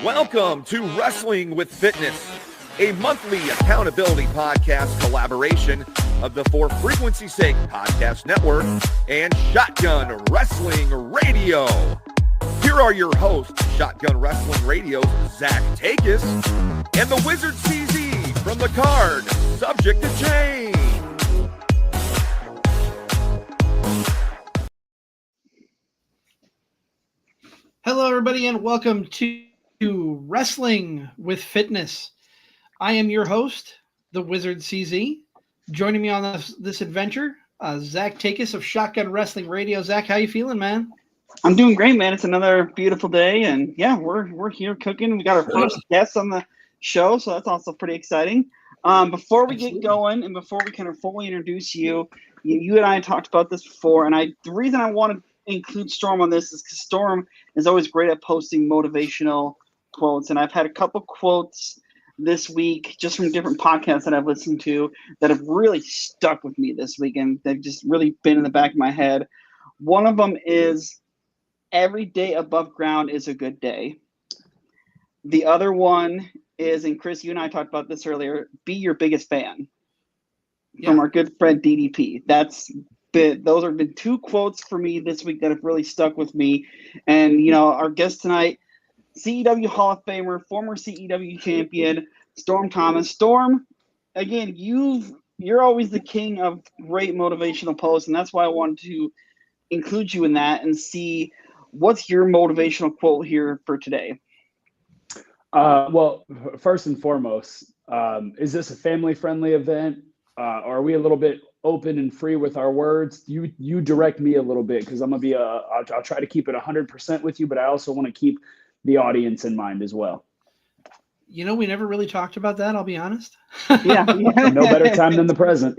Welcome to Wrestling with Fitness, a monthly accountability podcast collaboration of the For Frequency's Sake Podcast Network and Shotgun Wrestling Radio. Here are your hosts, Shotgun Wrestling Radio's Zach Takis and the Wizard CZ from the card, Subject to Change. Hello, everybody, and welcome to Wrestling with Fitness. I am your host, the Wizard CZ. Joining me on this adventure, Zach Takis of Shotgun Wrestling Radio. Zach, how you feeling, man? I'm doing great, man. It's another beautiful day, and yeah, we're here cooking. We got our first guest on the show, so that's also pretty exciting. Before we get going, and before we kind of fully introduce you, you and I talked about this before, and the reason I wanted include Storm on this is because Storm is always great at posting motivational quotes, and I've had a couple quotes this week just from different podcasts that I've listened to that have really stuck with me this week, and they've just really been in the back of my head. One of them is, every day above ground is a good day. The other one is, and Chris, you and I talked about this earlier, be your biggest fan. From our good friend DDP. Those have been two quotes for me this week that have really stuck with me. And, our guest tonight, CEW Hall of Famer, former CEW champion, Storm Thomas. Storm, again, you're always the king of great motivational posts, and that's why I wanted to include you in that and see what's your motivational quote here for today. Well, first and foremost, is this a family-friendly event? Are we a little bit open and free with our words? You direct me a little bit, because I'm gonna I'll try to keep it 100% with you, but I also want to keep the audience in mind as well. We never really talked about that, I'll be honest. Yeah. No better time than the present.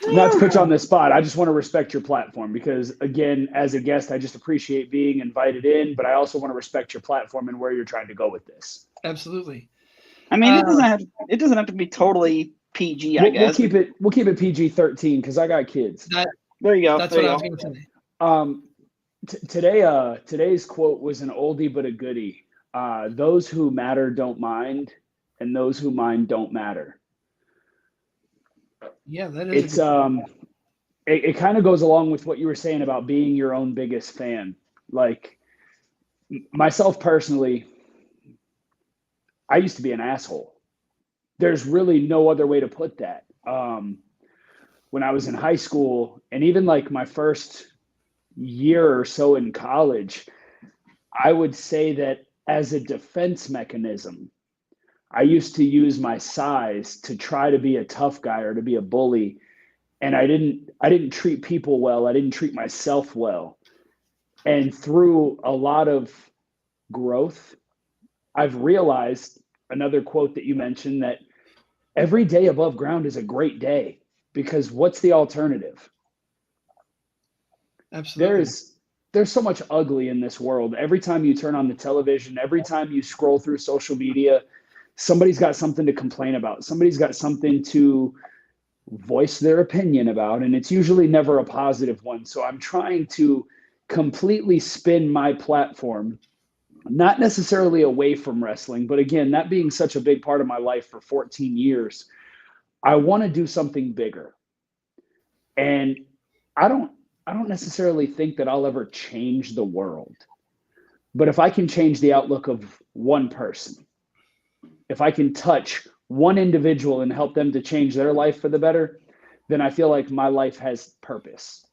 Not to put you on the spot, I just want to respect your platform, because again, as a guest, I just appreciate being invited in, but I also want to respect your platform and where you're trying to go with this. Absolutely. I mean, it doesn't have to be todally PG, I guess. We'll keep it PG-13, because I got kids. There you go. That's what I was going to say. Today's quote was an oldie but a goodie. Those who matter don't mind, and those who mind don't matter. Yeah, that is. It kind of goes along with what you were saying about being your own biggest fan. Like, myself personally, I used to be an asshole. There's really no other way to put that. When I was in high school, and even like my first year or so in college, I would say that as a defense mechanism, I used to use my size to try to be a tough guy or to be a bully. And I didn't treat people well. I didn't treat myself well. And through a lot of growth, I've realized, another quote that you mentioned, that every day above ground is a great day, because what's the alternative? Absolutely. There's so much ugly in this world. Every time you turn on the television, every time you scroll through social media, somebody's got something to complain about. Somebody's got something to voice their opinion about, and it's usually never a positive one. So I'm trying to completely spin my platform, not necessarily away from wrestling, but again, that being such a big part of my life for 14 years, I want to do something bigger. And I don't necessarily think that I'll ever change the world. But if I can change the outlook of one person, if I can touch one individual and help them to change their life for the better, then I feel like my life has purpose.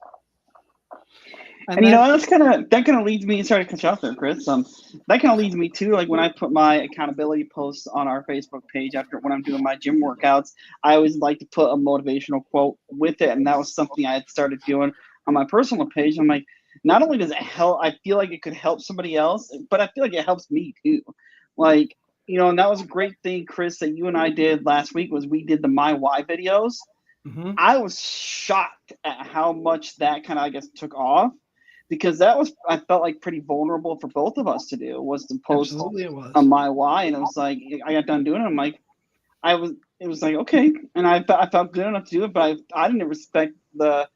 And that kind of leads me. Sorry to cut you off there, Chris. That kind of leads me to, like, when I put my accountability posts on our Facebook page when I'm doing my gym workouts, I always like to put a motivational quote with it, and that was something I had started doing on my personal page. I'm like, not only does it help, I feel like it could help somebody else, but I feel like it helps me too. Like, and that was a great thing, Chris, that you and I did last week, was we did the My Why videos. Mm-hmm. I was shocked at how much that kind of, I guess, took off. Because I felt like pretty vulnerable for both of us to do, was to post on My Why, and it was like, I got done doing it. I'm like, it was like, okay, and I felt good enough to do it, but I didn't respect the,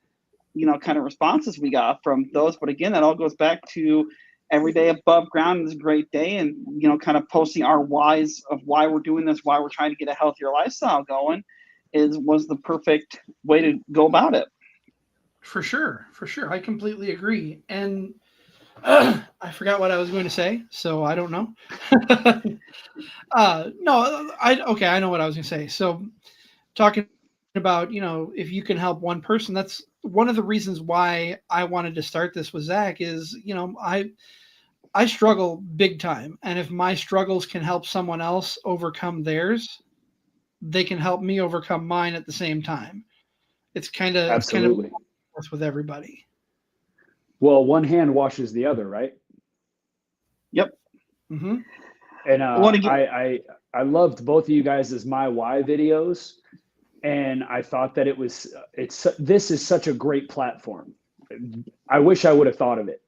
kind of responses we got from those. But again, that all goes back to every day above ground is a great day, and kind of posting our whys of why we're doing this, why we're trying to get a healthier lifestyle going, was the perfect way to go about it. For sure. I completely agree. And I forgot what I was going to say, so I don't know. No, I know what I was going to say. So talking about, if you can help one person, that's one of the reasons why I wanted to start this with Zach is, I struggle big time. And if my struggles can help someone else overcome theirs, they can help me overcome mine at the same time. It's kind of with everybody. Well, one hand washes the other, right? Yep. Mm-hmm. And I loved both of you guys' as my why videos, and I thought that this is such a great platform. I wish I would have thought of it,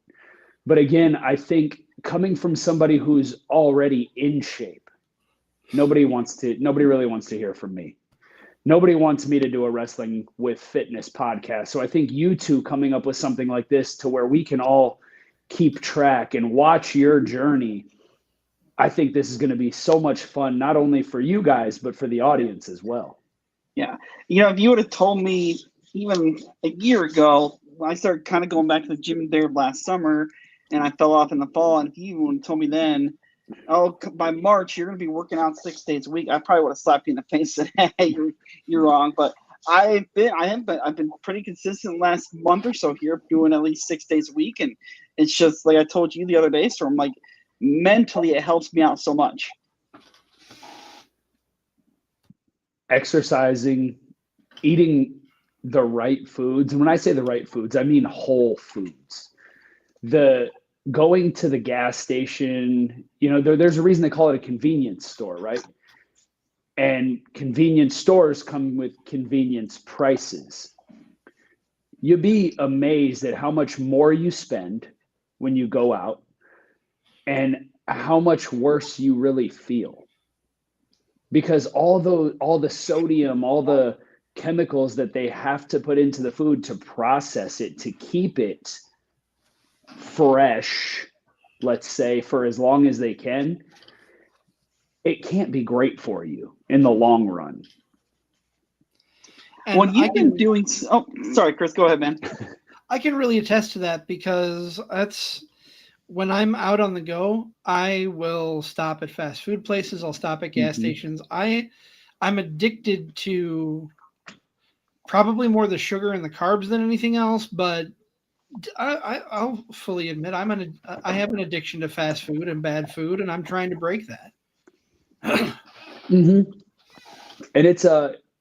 but again, I think coming from somebody who's already in shape, nobody really wants to hear from me. Nobody wants me to do a Wrestling with Fitness podcast. So I think you two coming up with something like this to where we can all keep track and watch your journey, I think this is going to be so much fun, not only for you guys, but for the audience as well. Yeah. If you would have told me even a year ago, I started kind of going back to the gym there last summer, and I fell off in the fall. And if you would have told me then, by March, you're going to be working out 6 days a week, I probably would have slapped you in the face and said, hey, you're wrong. But I've been pretty consistent the last month or so here, doing at least 6 days a week. And it's just like I told you the other day, Storm, like mentally, it helps me out so much. Exercising, eating the right foods. And when I say the right foods, I mean whole foods. Going to the gas station, there's a reason they call it a convenience store, right? And convenience stores come with convenience prices. You'd be amazed at how much more you spend when you go out and how much worse you really feel. Because all the sodium, all the chemicals that they have to put into the food to process it, to keep it fresh, let's say, for as long as they can, it can't be great for you in the long run. And when you've been doing, sorry, Chris, go ahead, man. I can really attest to that because that's when I'm out on the go, I will stop at fast food places. I'll stop at gas stations. I'm addicted to probably more the sugar and the carbs than anything else, but I'll fully admit I have an addiction to fast food and bad food, and I'm trying to break that. And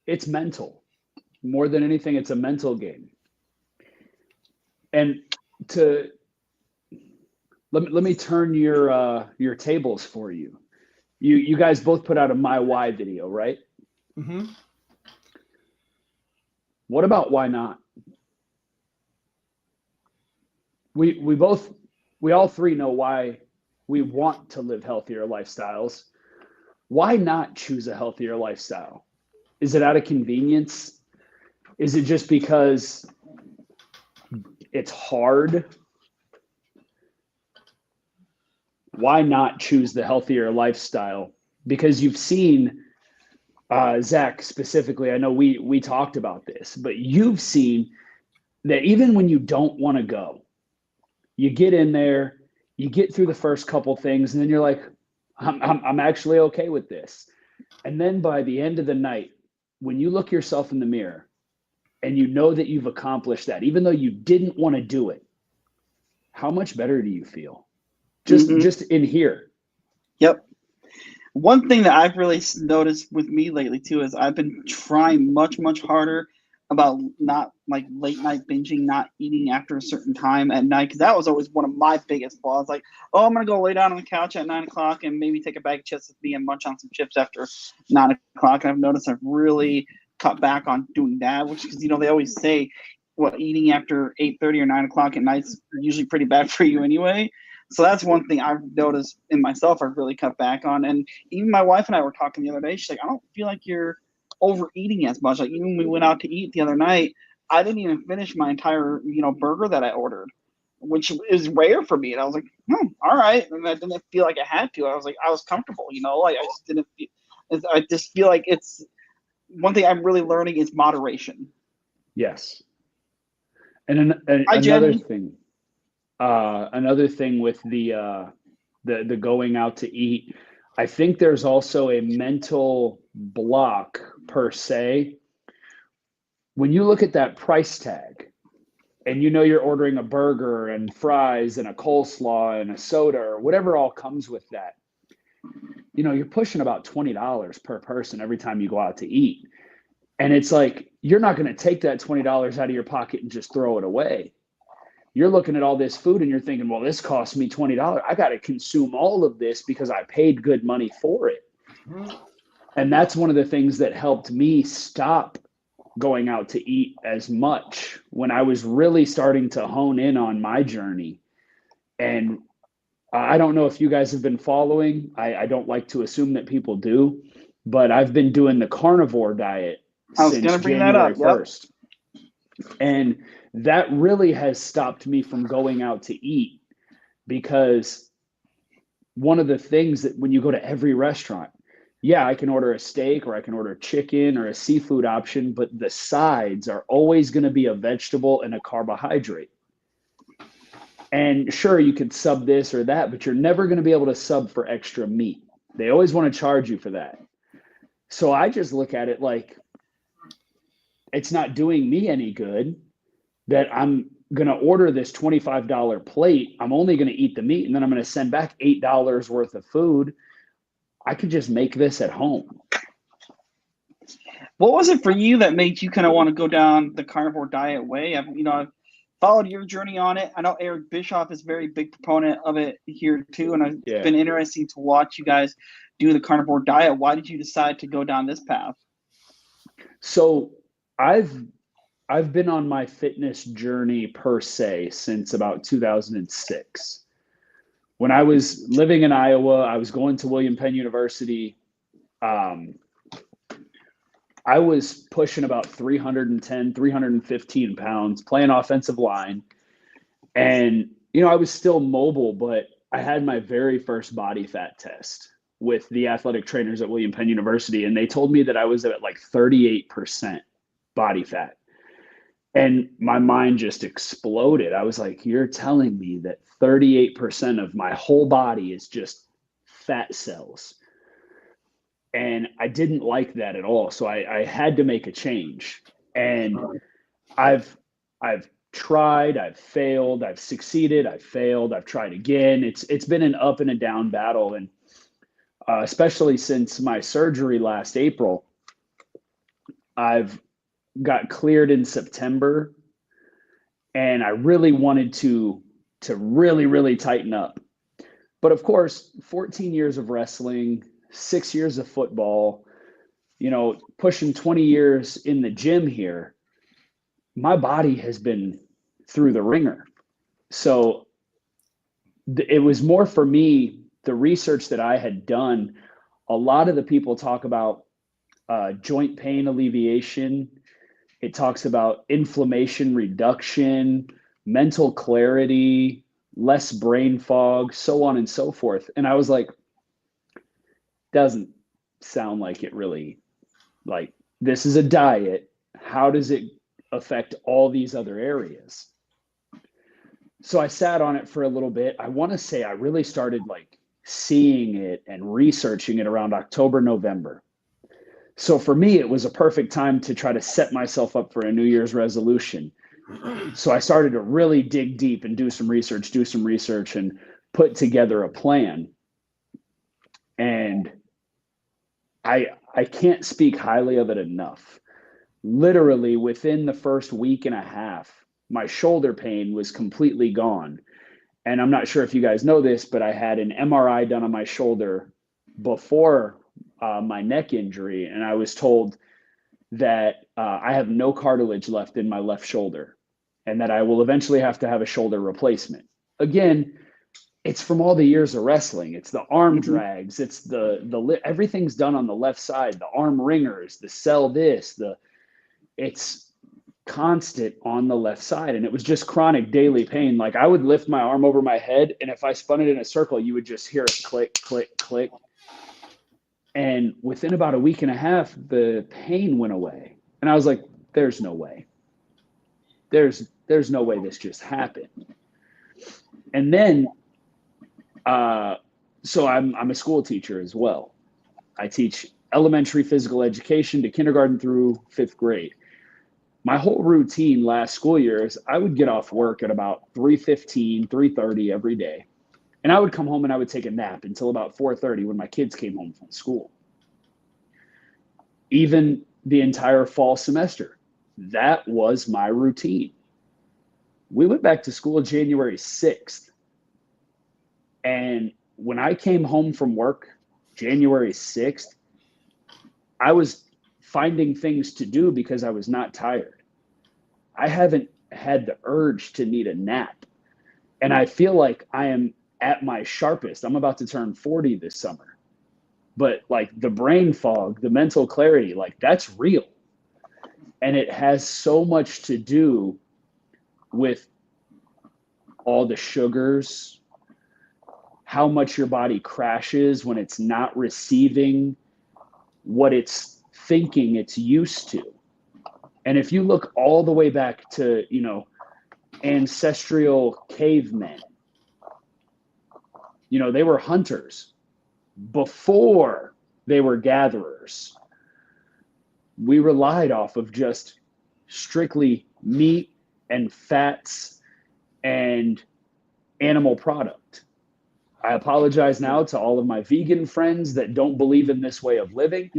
it's mental. More than anything, it's a mental game. And let me turn your tables for you. You guys both put out a My Why video, right? Mm-hmm. What about why not? We all three know why we want to live healthier lifestyles. Why not choose a healthier lifestyle? Is it out of convenience? Is it just because it's hard? Why not choose the healthier lifestyle? Because you've seen, Zach specifically, I know we talked about this, but you've seen that even when you don't want to go, you get in there, you get through the first couple things, and then you're like, I'm actually okay with this. And then by the end of the night, when you look yourself in the mirror and you know that you've accomplished that, even though you didn't want to do it, how much better do you feel? Just in here. Yep. One thing that I've really noticed with me lately too is I've been trying much harder about not like late night binging, not eating after a certain time at night, because that was always one of my biggest flaws. Like, I'm gonna go lay down on the couch at 9 o'clock and maybe take a bag of chips with me and munch on some chips after 9 o'clock. And I've noticed I've really cut back on doing that, which because they always say eating after 8:30 or 9 o'clock at night is usually pretty bad for you anyway. So that's one thing I've noticed in myself I've really cut back on. And even my wife and I were talking the other day. She's like, I don't feel like you're overeating as much. Like even when we went out to eat the other night, I didn't even finish my entire burger that I ordered. which is rare for me. And I was like, all right. And I didn't feel like I had to. I was like, I was comfortable, I just didn't feel, I just feel like it's one thing I'm really learning is moderation. Yes. And Hi, another Jenny. thing with the going out to eat, I think there's also a mental block per se. When you look at that price tag and you're ordering a burger and fries and a coleslaw and a soda or whatever all comes with that, you're pushing about $20 per person every time you go out to eat. And it's like, you're not going to take that $20 out of your pocket and just throw it away. You're looking at all this food and you're thinking, well, this cost me $20. I got to consume all of this because I paid good money for it. And that's one of the things that helped me stop going out to eat as much when I was really starting to hone in on my journey. And I don't know if you guys have been following. I don't like to assume that people do, but I've been doing the carnivore diet since January 1st. And that really has stopped me from going out to eat, because one of the things that when you go to every restaurant, I can order a steak or I can order chicken or a seafood option, but the sides are always going to be a vegetable and a carbohydrate. And sure, you could sub this or that, but you're never going to be able to sub for extra meat. They always want to charge you for that. So I just look at it like, it's not doing me any good that I'm going to order this $25 plate. I'm only going to eat the meat and then I'm going to send back $8 worth of food. I could just make this at home. What was it for you that made you kind of want to go down the carnivore diet way? I've followed your journey on it. I know Eric Bischoff is a very big proponent of it here too. And it's been interesting to watch you guys do the carnivore diet. Why did you decide to go down this path? So I've been on my fitness journey per se since about 2006. When I was living in Iowa, I was going to William Penn University. I was pushing about 310, 315 pounds, playing offensive line. And, I was still mobile, but I had my very first body fat test with the athletic trainers at William Penn University. And they told me that I was at like 38% body fat. And my mind just exploded. I was like, you're telling me that 38% of my whole body is just fat cells. And I didn't like that at all. So I had to make a change. And I've tried, I've failed, I've succeeded, I've failed, I've tried again. It's been an up and a down battle. And especially since my surgery last April, I've got cleared in September, and I really wanted to really, really tighten up. But of course, 14 years of wrestling, 6 years of football, pushing 20 years in the gym here, my body has been through the ringer. So it was more for me, the research that I had done. A lot of the people talk about joint pain alleviation. It talks about inflammation reduction, mental clarity, less brain fog, so on and so forth. And I was like, doesn't sound like it really, like, this is a diet. How does it affect all these other areas? So I sat on it for a little bit. I want to say I really started like seeing it and researching it around October, November. So for me, it was a perfect time to try to set myself up for a New Year's resolution. So I started to really dig deep and do some research and put together a plan. And I can't speak highly of it enough. Literally within the first week and a half, my shoulder pain was completely gone. And I'm not sure if you guys know this, but I had an MRI done on my shoulder before my neck injury, and I was told that I have no cartilage left in my left shoulder and that I will eventually have to have a shoulder replacement. Again, it's from all the years of wrestling. It's the arm drags. It's the everything's done on the left side, the arm ringers, the it's constant on the left side. And it was just chronic daily pain. Like I would lift my arm over my head, and if I spun it in a circle, you would just hear it click, click, click. And within about a week and a half, the pain went away. And I was like, there's no way. There's no way this just happened. And then, so I'm a school teacher as well. I teach elementary physical education to kindergarten through 5th grade. My whole routine last school year is I would get off work at about 3:15, 3:30 every day. And I would come home and I would take a nap until about 4:30 when my kids came home from school. Even the entire fall semester, that was my routine. We went back to school January 6th. And when I came home from work January 6th, I was finding things to do because I was not tired. I haven't had the urge to need a nap. And I feel like I am at my sharpest. I'm about to turn 40 this summer. But like the brain fog, the mental clarity, like that's real. And it has so much to do with all the sugars, how much your body crashes when it's not receiving what it's thinking it's used to. And if you look all the way back to, ancestral cavemen, they were hunters before they were gatherers. We relied off of just strictly meat and fats and animal product. I apologize now to all of my vegan friends that don't believe in this way of living.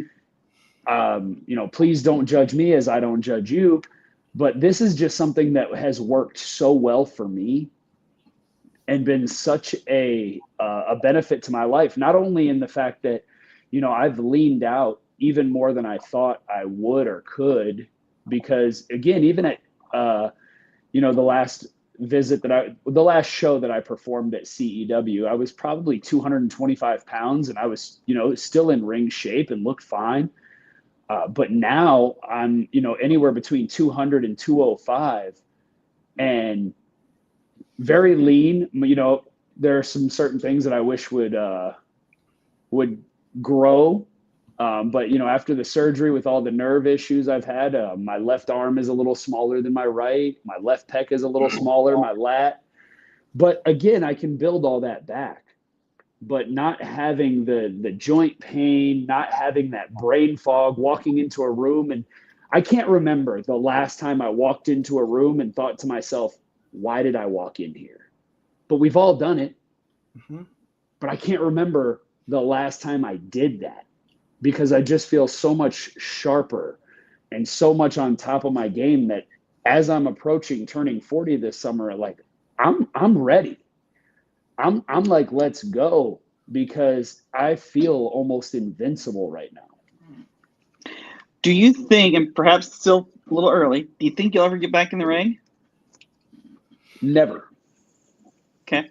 Please don't judge me as I don't judge you. But this is just something that has worked so well for me and been such a benefit to my life, not only in the fact that, I've leaned out even more than I thought I would or could, because again, even at, the last show that I performed at CEW, I was probably 225 pounds and I was, still in ring shape and looked fine. But now I'm, anywhere between 200 and 205 and very lean. There are some certain things that I wish would grow. But, after the surgery with all the nerve issues I've had, my left arm is a little smaller than my right. My left pec is a little smaller, my lat. But again, I can build all that back. But not having the joint pain, not having that brain fog, walking into a room. And I can't remember the last time I walked into a room and thought to myself, why did I walk in here? But we've all done it. Mm-hmm. But I can't remember the last time I did that, because I just feel so much sharper and so much on top of my game that as I'm approaching turning 40 this summer, like I'm ready. I'm like, let's go, because I feel almost invincible right now. Do you think, and perhaps still a little early, do you think you'll ever get back in the ring? Never. Okay.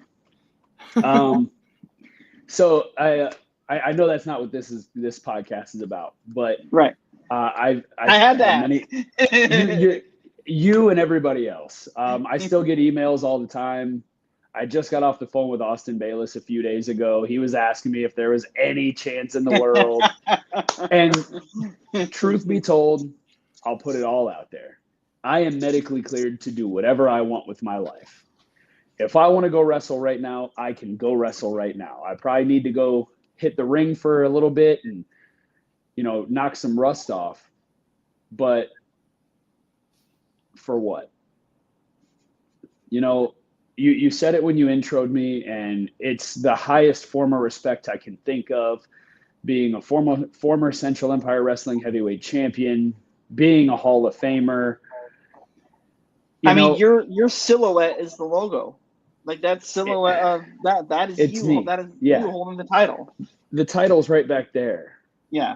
So I know that's not what this podcast is about, but right. I had that. You and everybody else. I still get emails all the time. I just got off the phone with Austin Bayless a few days ago. He was asking me if there was any chance in the world. And truth be told, I'll put it all out there. I am medically cleared to do whatever I want with my life. If I want to go wrestle right now, I can go wrestle right now. I probably need to go hit the ring for a little bit and, knock some rust off. But for what? You said it when you introed me, and it's the highest form of respect I can think of, being a former Central Empire Wrestling heavyweight champion, being a Hall of Famer. Your silhouette is the logo. Like that silhouette of that is you. Me. That is you holding the title. The title's right back there. Yeah.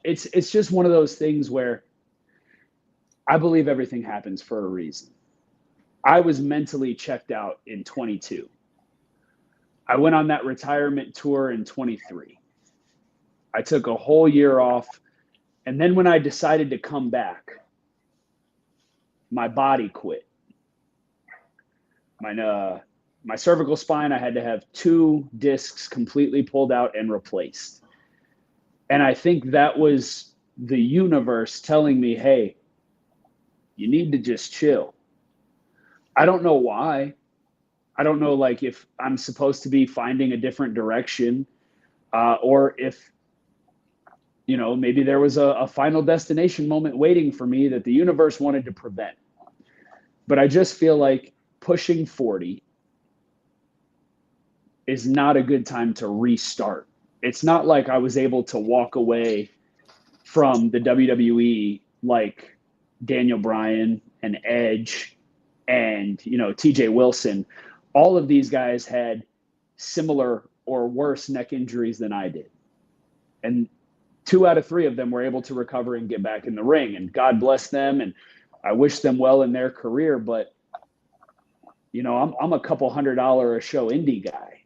It's just one of those things where I believe everything happens for a reason. I was mentally checked out in 22. I went on that retirement tour in 23. I took a whole year off. And then when I decided to come back, my body quit. My cervical spine, I had to have 2 discs completely pulled out and replaced. And I think that was the universe telling me, hey, you need to just chill. I don't know why. I don't know, like, if I'm supposed to be finding a different direction, or if, you know, maybe there was a final destination moment waiting for me that the universe wanted to prevent. But I just feel like pushing 40 is not a good time to restart. It's not like I was able to walk away from the WWE like Daniel Bryan and Edge and, you know, TJ Wilson. All of these guys had similar or worse neck injuries than I did. And 2 out of 3 of them were able to recover and get back in the ring. And God bless them. And I wish them well in their career. But, you know, I'm a couple $100 a show indie guy.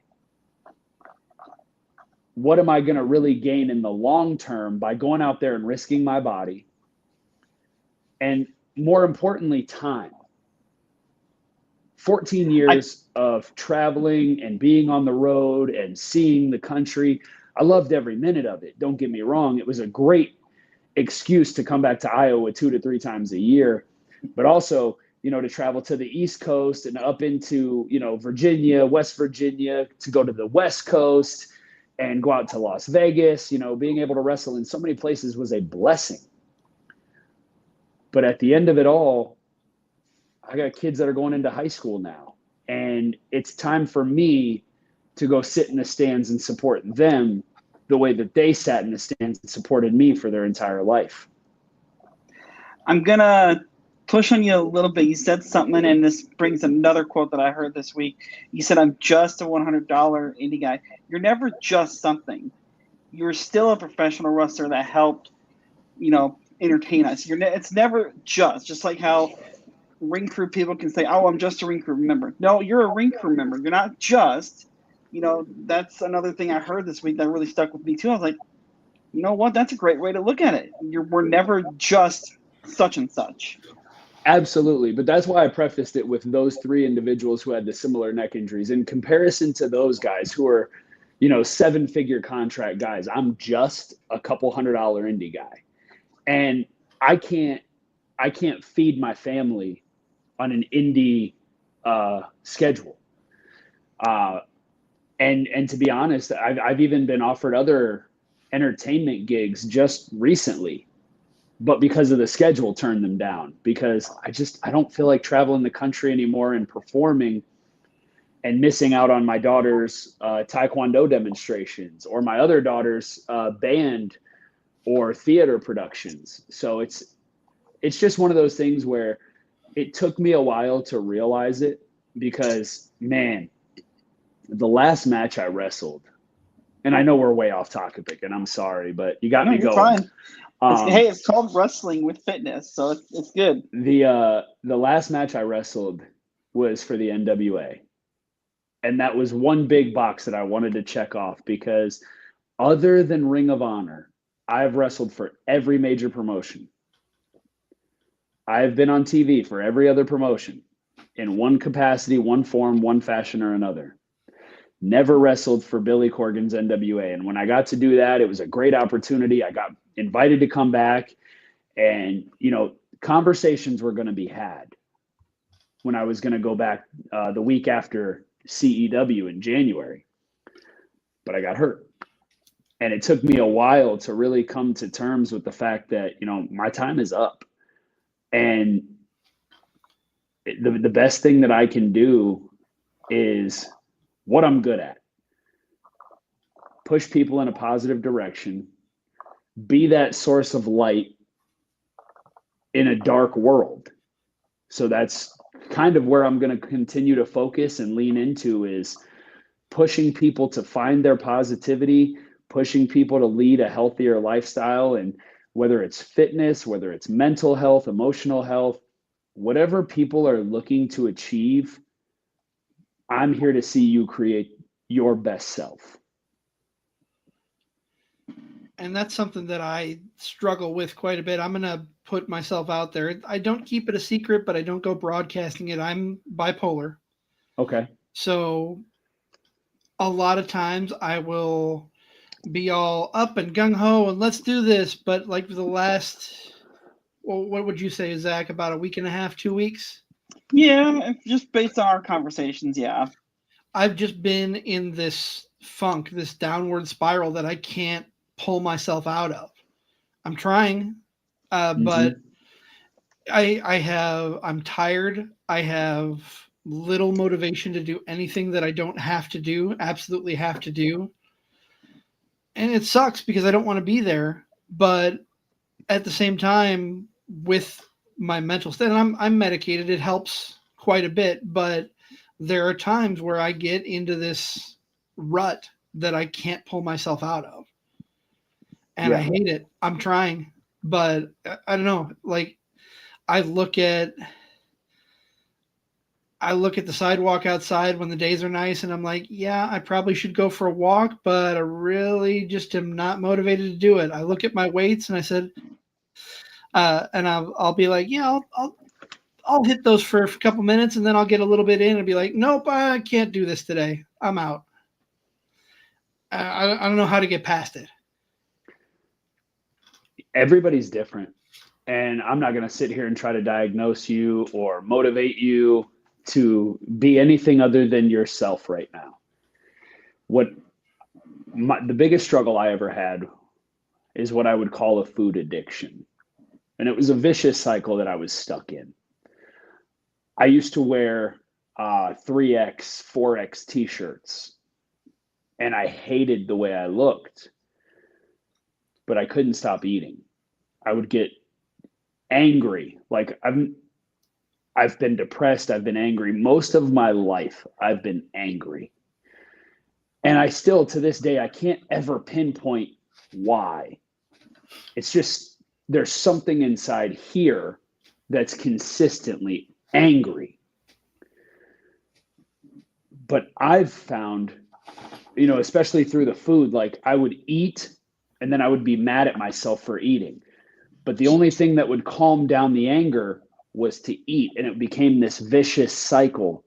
What am I going to really gain in the long term by going out there and risking my body? And more importantly, time. 14 years of traveling and being on the road and seeing the country. I loved every minute of it. Don't get me wrong. It was a great excuse to come back to Iowa 2 to 3 times a year, but also, you know, to travel to the East Coast and up into, you know, Virginia, West Virginia, to go to the West Coast and go out to Las Vegas. You know, being able to wrestle in so many places was a blessing. But at the end of it all, I got kids that are going into high school now, and it's time for me to go sit in the stands and support them the way that they sat in the stands and supported me for their entire life. I'm going to push on you a little bit. You said something, and this brings another quote that I heard this week. You said, I'm just a $100 indie guy. You're never just something. You're still a professional wrestler that helped, you know, entertain us. It's never just like how ring crew people can say, oh, I'm just a ring crew member. No, you're a ring crew member. You're not just, you know, that's another thing I heard this week that really stuck with me too. I was like, you know what? That's a great way to look at it. We're never just such and such. Absolutely. But that's why I prefaced it with those 3 individuals who had the similar neck injuries. In comparison to those guys who are, you know, 7-figure contract guys, I'm just a couple $100 indie guy. And I can't feed my family on an indie schedule. And to be honest, I've even been offered other entertainment gigs just recently, but because of the schedule, turned them down because I don't feel like traveling the country anymore and performing and missing out on my daughter's Taekwondo demonstrations or my other daughter's band or theater productions. So it's just one of those things where it took me a while to realize it because, man, the last match I wrestled, and I know we're way off topic, and I'm sorry, but you got me going. Fine. Hey, it's called wrestling with fitness, so it's good. The last match I wrestled was for the NWA, and that was one big box that I wanted to check off because other than Ring of Honor, I've wrestled for every major promotion. I've been on TV for every other promotion in one capacity, one form, one fashion or another. Never wrestled for Billy Corgan's NWA. And when I got to do that, it was a great opportunity. I got invited to come back and, you know, conversations were going to be had when I was going to go back the week after CEW in January. But I got hurt. And it took me a while to really come to terms with the fact that, you know, my time is up. And the best thing that I can do is what I'm good at. Push people in a positive direction. Be that source of light in a dark world. So that's kind of where I'm going to continue to focus and lean into is pushing people to find their positivity, pushing people to lead a healthier lifestyle, and whether it's fitness, whether it's mental health, emotional health, whatever people are looking to achieve, I'm here to see you create your best self. And that's something that I struggle with quite a bit. I'm going to put myself out there. I don't keep it a secret, but I don't go broadcasting it. I'm bipolar. Okay. So a lot of times I will be all up and gung ho and let's do this. But like for the last, well, what would you say, Zach, about a week and a half, 2 weeks? Yeah, just based on our conversations, yeah. I've just been in this funk, this downward spiral that I can't pull myself out of. I'm trying, but I'm tired. I have little motivation to do anything that I don't have to do, absolutely have to do. And it sucks because I don't want to be there. But at the same time, with my mental state, and I'm medicated, it helps quite a bit. But there are times where I get into this rut that I can't pull myself out of. And I hate it. I'm trying, but I don't know. Like I look at the sidewalk outside when the days are nice and I'm like, yeah, I probably should go for a walk, but I really just am not motivated to do it. I look at my weights and I said, and I'll be like, yeah, I'll hit those for a couple minutes and then I'll get a little bit in and be like, nope, I can't do this today. I'm out. I don't know how to get past it. Everybody's different. And I'm not going to sit here and try to diagnose you or motivate you to be anything other than yourself right now. The biggest struggle I ever had is what I would call a food addiction. And it was a vicious cycle that I was stuck in. I used to wear 3X, 4X t-shirts, and I hated the way I looked, but I couldn't stop eating. I would get angry. Like I've been depressed. I've been angry. Most of my life, I've been angry. And I still, to this day, I can't ever pinpoint why. It's just, there's something inside here that's consistently angry. But I've found, especially through the food, like I would eat and then I would be mad at myself for eating. But the only thing that would calm down the anger was to eat. And it became this vicious cycle.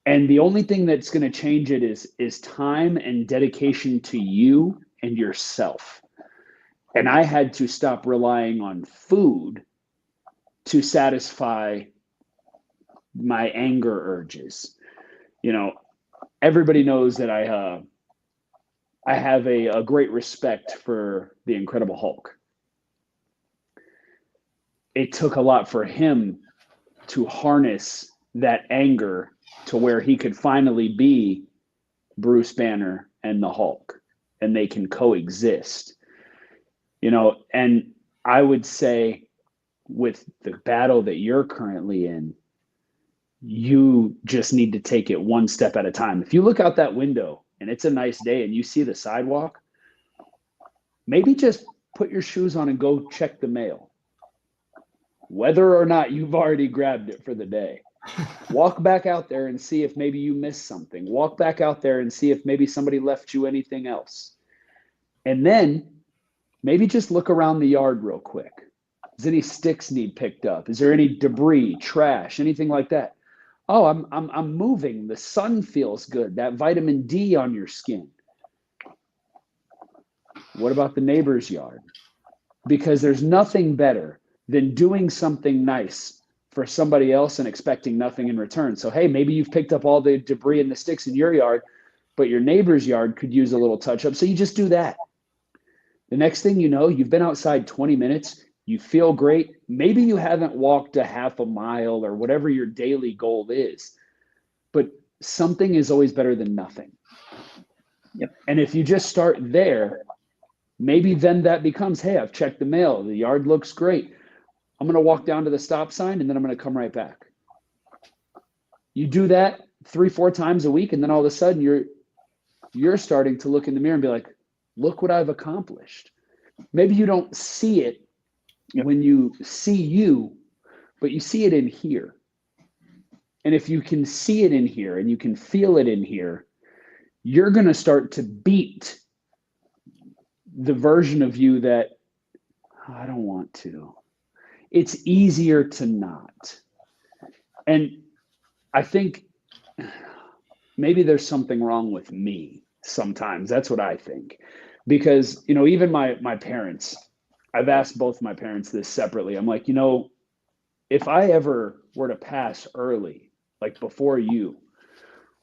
And the only thing that's going to change it is time and dedication to you and yourself. And I had to stop relying on food to satisfy my anger urges. Everybody knows that I have a great respect for the Incredible Hulk. It took a lot for him to harness that anger to where he could finally be Bruce Banner and the Hulk, and they can coexist. And I would say with the battle that you're currently in, you just need to take it one step at a time. If you look out that window and it's a nice day and you see the sidewalk, maybe just put your shoes on and go check the mail. Whether or not you've already grabbed it for the day. Walk back out there and see if maybe you missed something. Walk back out there and see if maybe somebody left you anything else. And then maybe just look around the yard real quick. Does any sticks need picked up? Is there any debris, trash, anything like that? Oh, I'm moving. The sun feels good. That vitamin D on your skin. What about the neighbor's yard? Because there's nothing better than doing something nice for somebody else and expecting nothing in return. So, hey, maybe you've picked up all the debris and the sticks in your yard, but your neighbor's yard could use a little touch up. So you just do that. The next thing you know, you've been outside 20 minutes. You feel great. Maybe you haven't walked a half a mile or whatever your daily goal is, but something is always better than nothing. Yep. And if you just start there, maybe then that becomes, hey, I've checked the mail. The yard looks great. I'm going to walk down to the stop sign and then I'm going to come right back. You do that 3-4 times a week. And then all of a sudden you're starting to look in the mirror and be like, look what I've accomplished. Maybe you don't see it when you see you, but you see it in here. And if you can see it in here and you can feel it in here, you're going to start to beat the version of you that I don't want to. It's easier to not. And I think maybe there's something wrong with me sometimes. That's what I think. Because, even my parents, I've asked both my parents this separately. I'm like, if I ever were to pass early, like before you,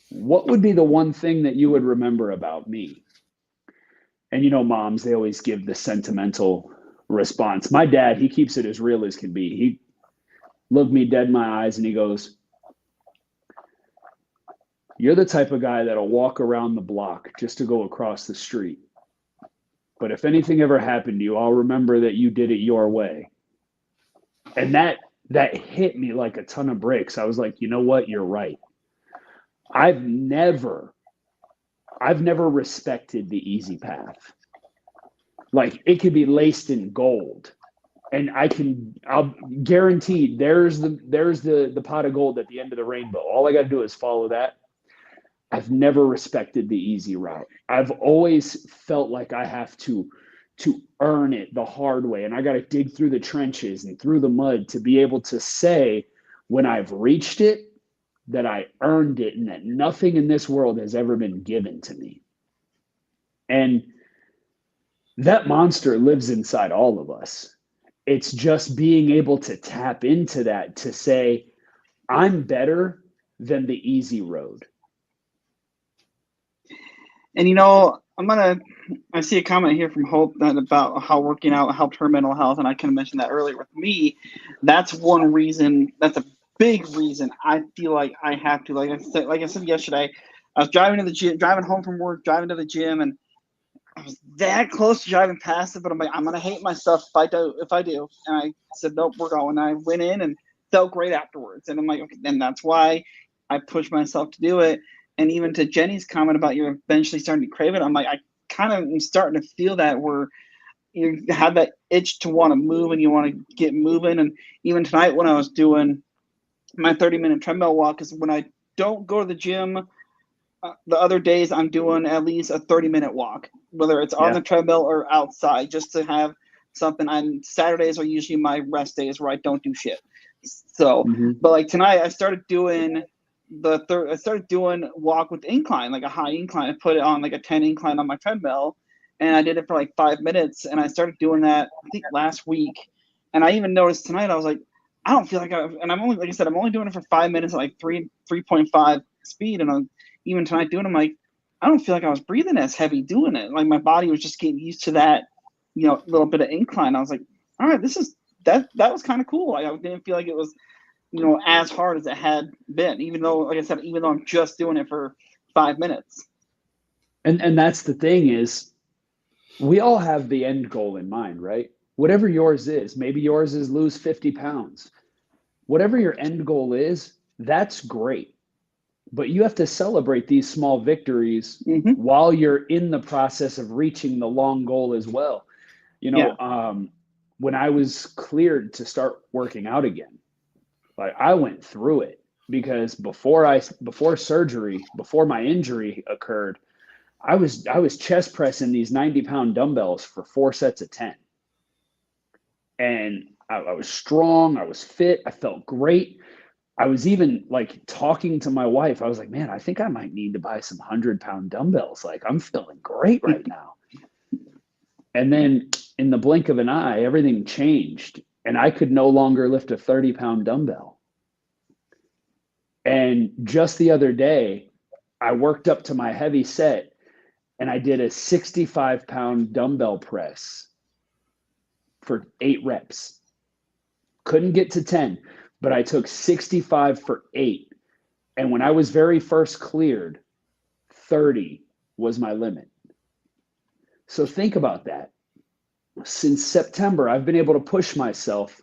what would be the one thing that you would remember about me? And moms, they always give the sentimental response. My dad, he keeps it as real as can be. He looked me dead in my eyes and he goes, "You're the type of guy that'll walk around the block just to go across the street. But if anything ever happened to you, I'll remember that you did it your way." And that hit me like a ton of bricks. I was like, you know what? You're right. I've never respected the easy path. Like, it could be laced in gold, and I'll guarantee there's the pot of gold at the end of the rainbow. All I got to do is follow that. I've never respected the easy route. I've always felt like I have to earn it the hard way, and I got to dig through the trenches and through the mud to be able to say when I've reached it that I earned it and that nothing in this world has ever been given to me. And that monster lives inside all of us. It's just being able to tap into that to say, I'm better than the easy road. And I see a comment here from Hope about how working out helped her mental health, and I kind of mentioned that earlier with me. That's one reason. That's a big reason I feel like I have to. Like I said yesterday, I was driving to the gym, driving home from work, driving to the gym, and I was that close to driving past it. But I'm like, I'm gonna hate myself if I do. And I said, nope, we're going. And I went in and felt great afterwards. And I'm like, okay, and that's why I pushed myself to do it. And even to Jenny's comment about you're eventually starting to crave it, I'm like, I kind of am starting to feel that where you have that itch to want to move and you want to get moving. And even tonight when I was doing my 30-minute treadmill walk, is when I don't go to the gym, the other days I'm doing at least a 30-minute walk, whether it's on the treadmill or outside, just to have something. On Saturdays are usually my rest days where I don't do shit. So, but like tonight I started doing walk with incline, like a high incline. I put it on like a 10 incline on my treadmill, and I did it for like 5 minutes. And I started doing that, I think last week. And I even noticed tonight, I was like, I don't feel like and I'm only, like I said, I'm only doing it for 5 minutes at like 3.5 speed. And even tonight doing it, I'm like, I don't feel like I was breathing as heavy doing it. Like my body was just getting used to that, little bit of incline. I was like, all right, that was kind of cool. I didn't feel like it was, as hard as it had been, even though, like I said, I'm just doing it for 5 minutes. And that's the thing is, we all have the end goal in mind, right? Whatever yours is, maybe yours is lose 50 pounds. Whatever your end goal is, that's great. But you have to celebrate these small victories while you're in the process of reaching the long goal as well. When I was cleared to start working out again, like I went through it because before surgery, before my injury occurred, I was chest pressing these 90-pound dumbbells for 4 sets of 10. And I was strong, I was fit, I felt great. I was even like talking to my wife. I was like, man, I think I might need to buy some 100-pound dumbbells. Like I'm feeling great right now. And then in the blink of an eye, everything changed. And I could no longer lift a 30-pound dumbbell. And just the other day, I worked up to my heavy set and I did a 65-pound dumbbell press for 8 reps. Couldn't get to 10, but I took 65 for 8. And when I was very first cleared, 30 was my limit. So think about that. Since September, I've been able to push myself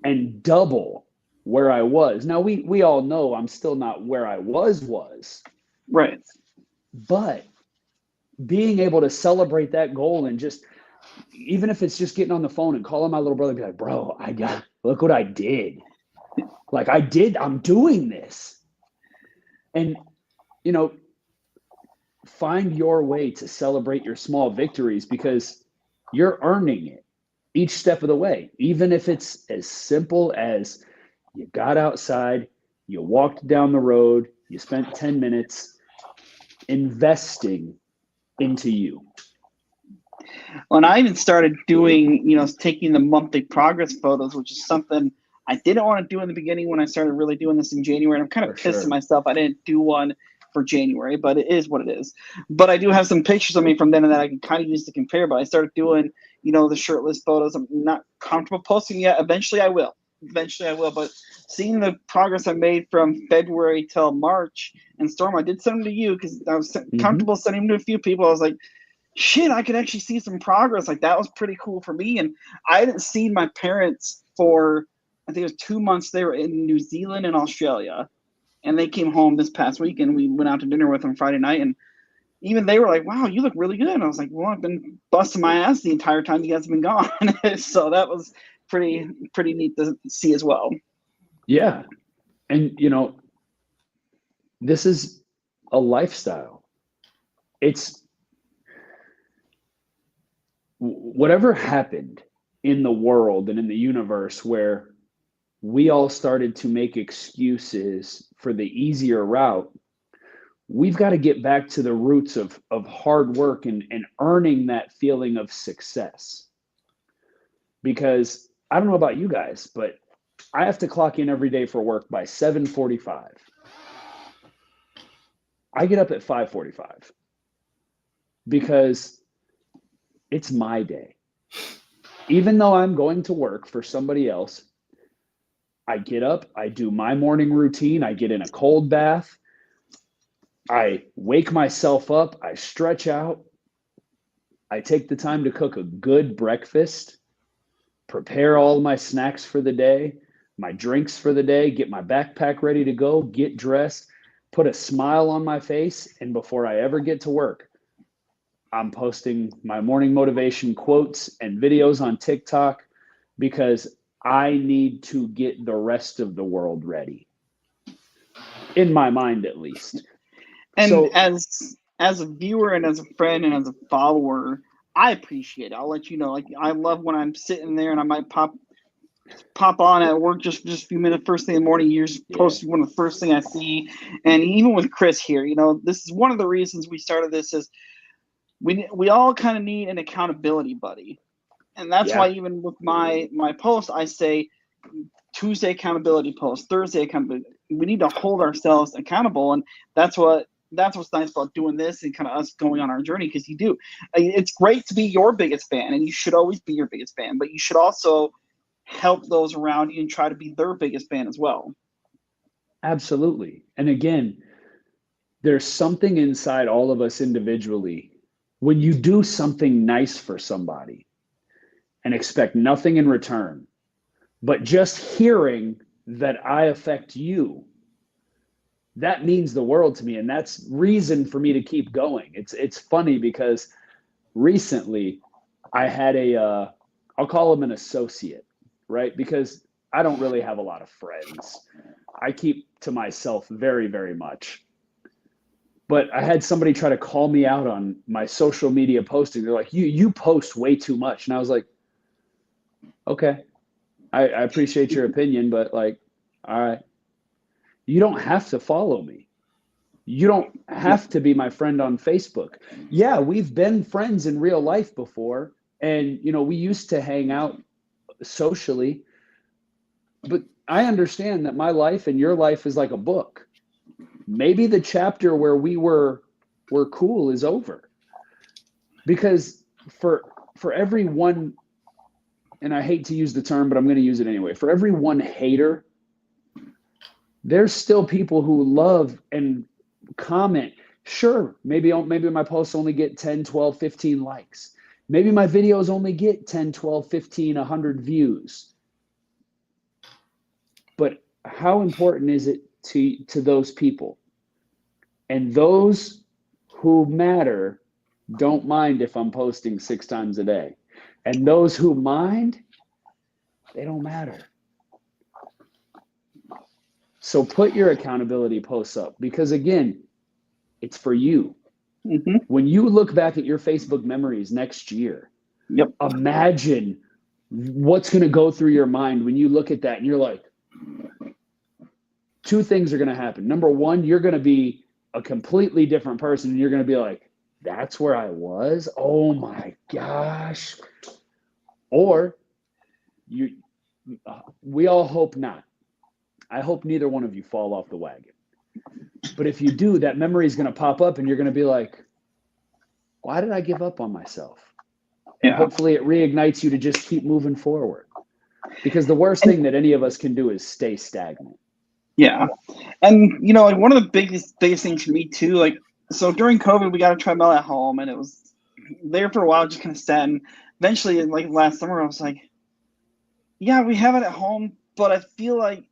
and double where I was. Now, we all know I'm still not where I was. Right. But being able to celebrate that goal and just, even if it's just getting on the phone and calling my little brother and be like, bro, look what I did. Like I'm doing this. And, find your way to celebrate your small victories, because you're earning it each step of the way, even if it's as simple as you got outside, you walked down the road, you spent 10 minutes investing into you. Well, and I even started doing, taking the monthly progress photos, which is something I didn't want to do in the beginning when I started really doing this in January. And I'm kind of pissed at myself. I didn't do one for January, but it is what it is. But I do have some pictures of me from then and that I can kind of use to compare. But I started doing, the shirtless photos. I'm not comfortable posting yet. Eventually I will. But seeing the progress I made from February till March, and Storm, I did send them to you because I was comfortable sending them to a few people. I was like, shit, I could actually see some progress. Like, that was pretty cool for me. And I hadn't seen my parents for, I think it was 2 months. They were in New Zealand and Australia. And they came home this past week, and we went out to dinner with them Friday night. And even they were like, wow, you look really good. And I was like, well, I've been busting my ass the entire time you guys have been gone. So that was pretty neat to see as well. Yeah. And, this is a lifestyle. It's whatever happened in the world and in the universe where we all started to make excuses for the easier route. We've got to get back to the roots of hard work and earning that feeling of success. Because I don't know about you guys, but I have to clock in every day for work by 7:45. I get up at 5:45 because it's my day. Even though I'm going to work for somebody else, I get up, I do my morning routine, I get in a cold bath, I wake myself up, I stretch out, I take the time to cook a good breakfast, prepare all my snacks for the day, my drinks for the day, get my backpack ready to go, get dressed, put a smile on my face, and before I ever get to work, I'm posting my morning motivation quotes and videos on TikTok because I need to get the rest of the world ready. In my mind, at least. And so, as a viewer and as a friend and as a follower, I appreciate it. I'll let you know. Like, I love when I'm sitting there and I might pop on at work just a few minutes first thing in the morning. You're posting one of the first thing I see. And even with Chris here, this is one of the reasons we started this is we all kind of need an accountability buddy. And that's why even with my post, I say Tuesday accountability post, Thursday accountability. We need to hold ourselves accountable. And that's what's nice about doing this and kind of us going on our journey, because you do. It's great to be your biggest fan, and you should always be your biggest fan, but you should also help those around you and try to be their biggest fan as well. Absolutely. And again, there's something inside all of us individually. When you do something nice for somebody and expect nothing in return, but just hearing that I affect you, that means the world to me. And that's reason for me to keep going. It's funny because recently I had I'll call him an associate, right? Because I don't really have a lot of friends. I keep to myself very, very much. But I had somebody try to call me out on my social media posting. They're like, you post way too much. And I was like, okay, I appreciate your opinion, but like, all right, you don't have to follow me. You don't have to be my friend on Facebook. Yeah, we've been friends in real life before. And, we used to hang out socially. But I understand that my life and your life is like a book. Maybe the chapter where we were cool is over. Because for every one, and I hate to use the term, but I'm going to use it anyway. For every one hater, there's still people who love and comment. Sure, maybe my posts only get 10, 12, 15 likes. Maybe my videos only get 10, 12, 15, 100 views. But how important is it to those people? And those who matter don't mind if I'm posting 6 times a day. And those who mind, they don't matter. So put your accountability posts up, because again, it's for you. Mm-hmm. When you look back at your Facebook memories next year, Yep. Imagine what's going to go through your mind when you look at that and you're like, two things are going to happen. Number one, you're going to be a completely different person, and you're going to be like, that's where I was? Oh my gosh. Or we all hope not. I hope neither one of you fall off the wagon. But if you do, that memory is going to pop up and you're going to be like, why did I give up on myself? And hopefully it reignites you to just keep moving forward. Because the worst thing that any of us can do is stay stagnant. Yeah. And, like one of the biggest things for me too, like, so during COVID, we got a treadmill at home and it was there for a while, just kind of sat. And eventually, like last summer, I was like, yeah, we have it at home, but I feel like,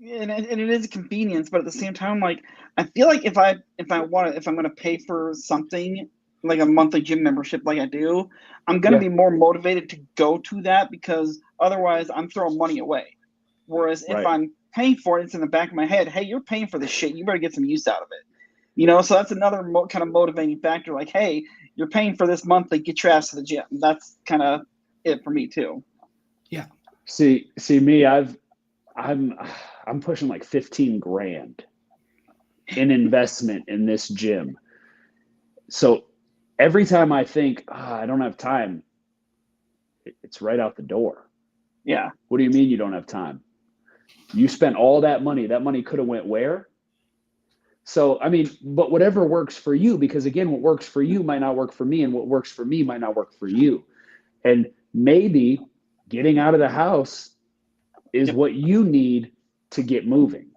and it is a convenience, but at the same time, like, I feel like if I'm going to pay for something like a monthly gym membership, like I do, I'm going to be more motivated to go to that, because otherwise I'm throwing money away. Whereas if I'm paying for it, it's in the back of my head, hey, you're paying for this shit, you better get some use out of it. So that's another kind of motivating factor. Like, hey, you're paying for this monthly, get your ass to the gym. That's kind of it for me too. Yeah. See me, I'm pushing like 15 grand in investment in this gym. So every time I think, I don't have time, it's right out the door. Yeah. What do you mean you don't have time? You spent all that money. That money could have went where? So, I mean, but whatever works for you, because again, what works for you might not work for me, and what works for me might not work for you. And maybe getting out of the house is what you need to get moving.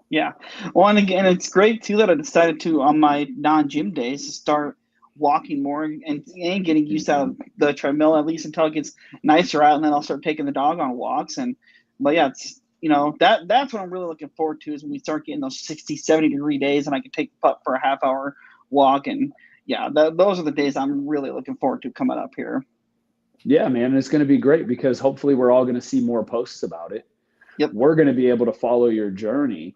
Yeah. Well, and again, it's great too that I decided to, on my non-gym days, to start walking more and getting used out of the treadmill, at least until it gets nicer out, and then I'll start taking the dog on walks. But yeah, it's, that's what I'm really looking forward to, is when we start getting those 60, 70-degree days and I can take the pup for a half-hour walk. And yeah, those are the days I'm really looking forward to coming up here. Yeah, man, it's going to be great, because hopefully we're all going to see more posts about it. Yep. We're going to be able to follow your journey.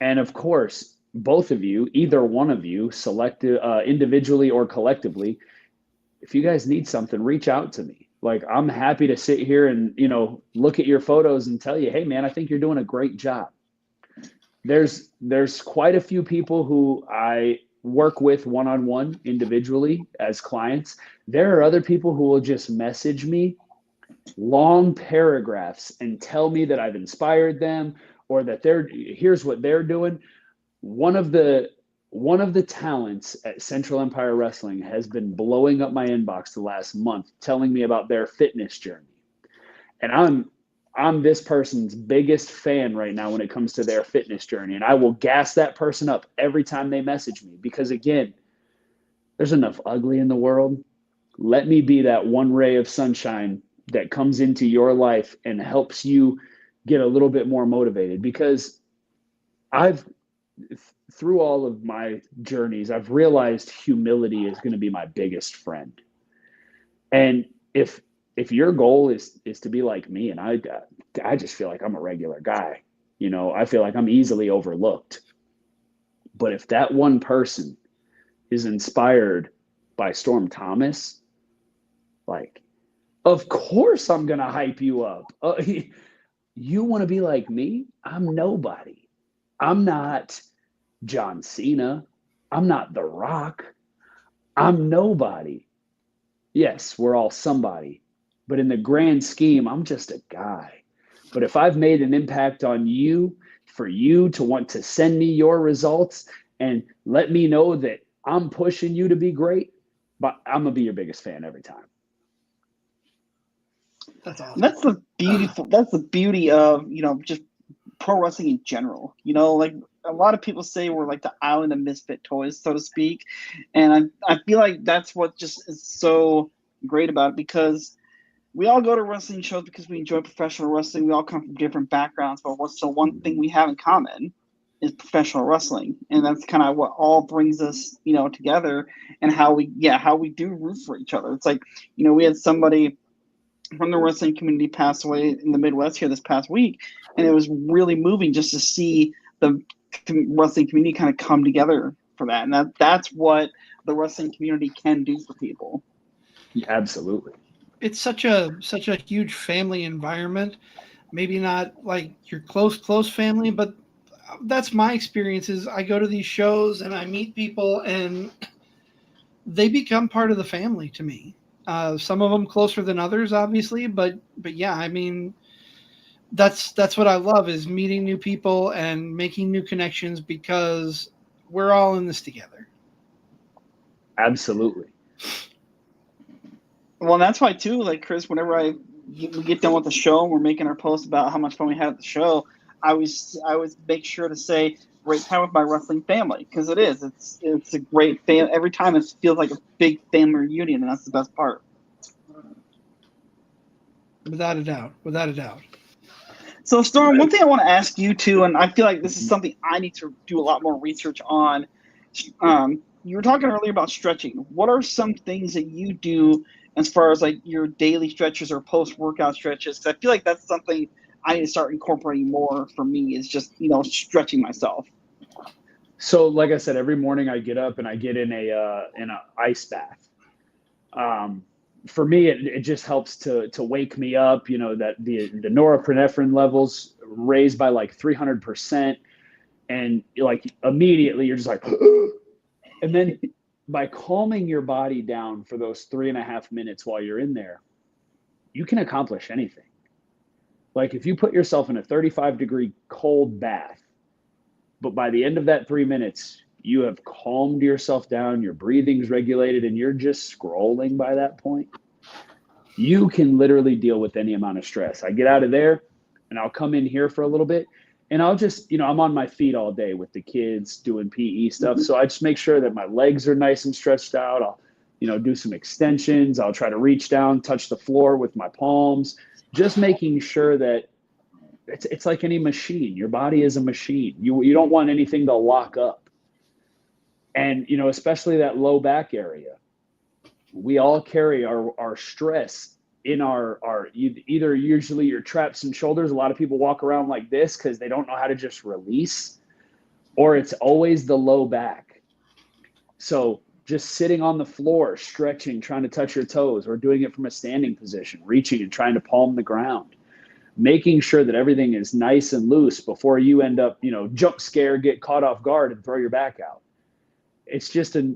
And of course, both of you, either one of you, selected individually or collectively, if you guys need something, reach out to me. Like, I'm happy to sit here and, look at your photos and tell you, hey, man, I think you're doing a great job. There's quite a few people who I work with one-on-one individually as clients. There are other people who will just message me long paragraphs and tell me that I've inspired them, or that here's what they're doing. One of the talents at Central Empire Wrestling has been blowing up my inbox the last month, telling me about their fitness journey. And I'm this person's biggest fan right now when it comes to their fitness journey. And I will gas that person up every time they message me, because again, there's enough ugly in the world. Let me be that one ray of sunshine that comes into your life and helps you get a little bit more motivated. Because through all of my journeys, I've realized humility is going to be my biggest friend. And if your goal is to be like me, and I just feel like I'm a regular guy, I feel like I'm easily overlooked. But if that one person is inspired by Storm Thomas, like, of course I'm going to hype you up. You want to be like me? I'm nobody. I'm not John Cena. I'm not The Rock. I'm nobody. Yes, we're all somebody. But in the grand scheme, I'm just a guy. But if I've made an impact on you, for you to want to send me your results and let me know that I'm pushing you to be great, but I'm going to be your biggest fan every time. That's awesome. That's the beauty of, just pro wrestling in general. Like, a lot of people say we're like the island of misfit toys, so to speak. And I feel like that's what just is so great about it, because we all go to wrestling shows because we enjoy professional wrestling. We all come from different backgrounds, but what's the one thing we have in common is professional wrestling. And that's kind of what all brings us, together, and how we do root for each other. It's like, we had somebody from the wrestling community pass away in the Midwest here this past week, and it was really moving just to see the wrestling community kind of come together for that. And that's what the wrestling community can do for people. Yeah, absolutely. It's such a huge family environment. Maybe not like your close family, but that's my experience. Is I go to these shows and I meet people and they become part of the family to me. Some of them closer than others, obviously, but yeah, I mean, that's what I love is meeting new people and making new connections because we're all in this together. Absolutely. Well, that's why too. Like Chris, whenever we get done with the show and we're making our post about how much fun we had at the show, I always make sure to say great time with my wrestling family because it is. It's a great fan. Every time it feels like a big family reunion, and that's the best part. Without a doubt. Without a doubt. So, Storm, one thing I want to ask you too, and I feel like this is something I need to do a lot more research on. You were talking earlier about stretching. What are some things that you do as far as like your daily stretches or post-workout stretches? Because I feel like that's something I need to start incorporating more for me is just, stretching myself. So like I said, every morning I get up and I get in a ice bath. For me, it just helps to wake me up, that the norepinephrine levels raised by like 300%. And like immediately you're just like, and then by calming your body down for those 3.5 minutes while you're in there, you can accomplish anything. Like if you put yourself in a 35-degree cold bath, but by the end of that 3 minutes, you have calmed yourself down, your breathing's regulated, and you're just scrolling by that point, you can literally deal with any amount of stress. I get out of there and I'll come in here for a little bit and I'll just, I'm on my feet all day with the kids doing PE stuff. So I just make sure that my legs are nice and stretched out. I'll, do some extensions. I'll try to reach down, touch the floor with my palms, just making sure that it's like any machine. Your body is a machine. You don't want anything to lock up. And, especially that low back area. We all carry our stress in our either usually your traps and shoulders. A lot of people walk around like this because they don't know how to just release, or it's always the low back. So just sitting on the floor, stretching, trying to touch your toes, or doing it from a standing position, reaching and trying to palm the ground, making sure that everything is nice and loose before you end up, jump scare, get caught off guard and throw your back out. It's just a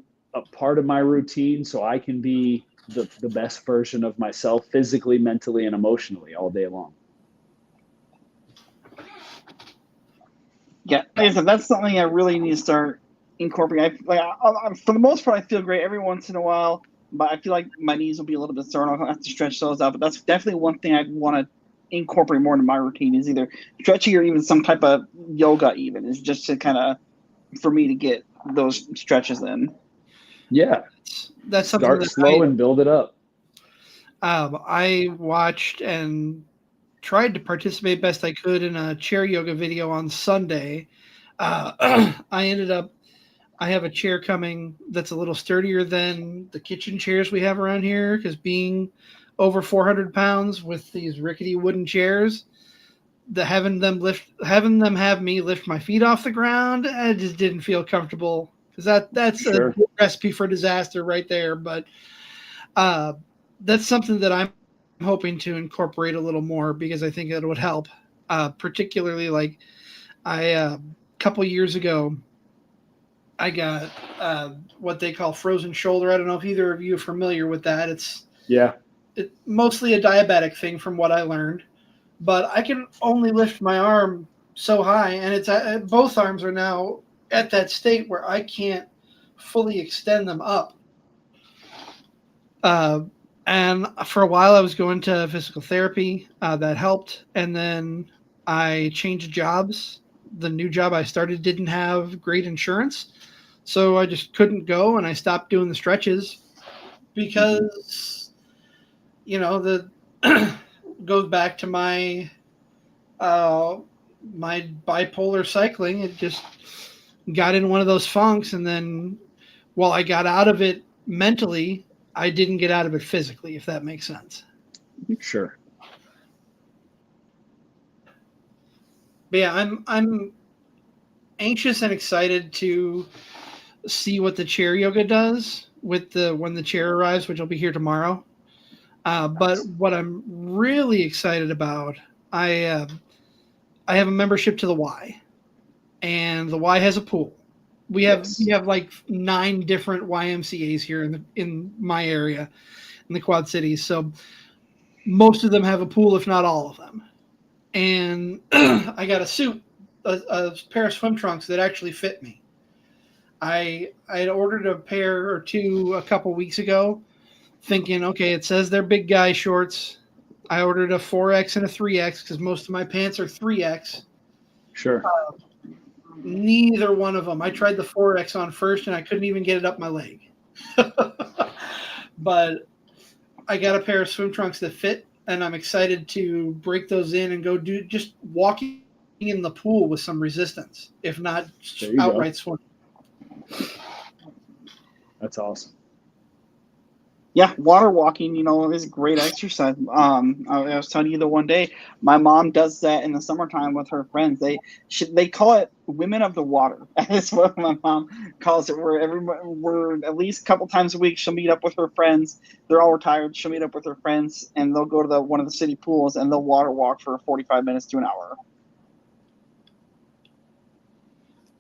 part of my routine so I can be the best version of myself physically, mentally, and emotionally all day long. Yeah, like I said, that's something I really need to start incorporating. For the most part, I feel great every once in a while, but I feel like my knees will be a little bit sore and I'll have to stretch those out. But that's definitely one thing I'd want to incorporate more into my routine is either stretching or even some type of yoga even is just to kind of, for me to get those stretches in. Yeah. That's something start slow and build it up. I watched and tried to participate best I could in a chair yoga video on Sunday. I have a chair coming that's a little sturdier than the kitchen chairs we have around here because being over 400 pounds with these rickety wooden chairs, having them have me lift my feet off the ground, I just didn't feel comfortable because that's Sure. a recipe for disaster right there. But that's something that I'm hoping to incorporate a little more because I think it would help. Particularly like a couple years ago, I got what they call frozen shoulder. I don't know if either of you are familiar with that. It's mostly a diabetic thing from what I learned, but I can only lift my arm so high, and it's both arms are now at that state where I can't fully extend them up. And for a while I was going to physical therapy. That helped. And then I changed jobs. The new job I started didn't have great insurance. So I just couldn't go and I stopped doing the stretches because, the goes back to my my bipolar cycling. It just got in one of those funks. And then while I got out of it mentally, I didn't get out of it physically, if that makes sense. Sure. But yeah, I'm anxious and excited to see what the chair yoga does. with when the chair arrives, which will be here tomorrow. But what I'm really excited about, I have a membership to the Y, and the Y has a pool. We have like 9 different YMCA's here in my area, in the Quad Cities. So most of them have a pool, if not all of them. And I got a pair of swim trunks that actually fit me. I had ordered a pair or two a couple weeks ago, thinking, okay, it says they're big guy shorts. I ordered a 4X and a 3X because most of my pants are 3X. Sure. Neither one of them. I tried the 4X on first, and I couldn't even get it up my leg. But I got a pair of swim trunks that fit, and I'm excited to break those in and go do just walking in the pool with some resistance, if not outright swim. That's awesome. Yeah, water walking, is a great exercise. I was telling you the one day, my mom does that in the summertime with her friends. They call it women of the water. That's what my mom calls it. We're at least a couple times a week. She'll meet up with her friends. They're all retired. She'll meet up with her friends, and they'll go to one of the city pools, and they'll water walk for 45 minutes to an hour.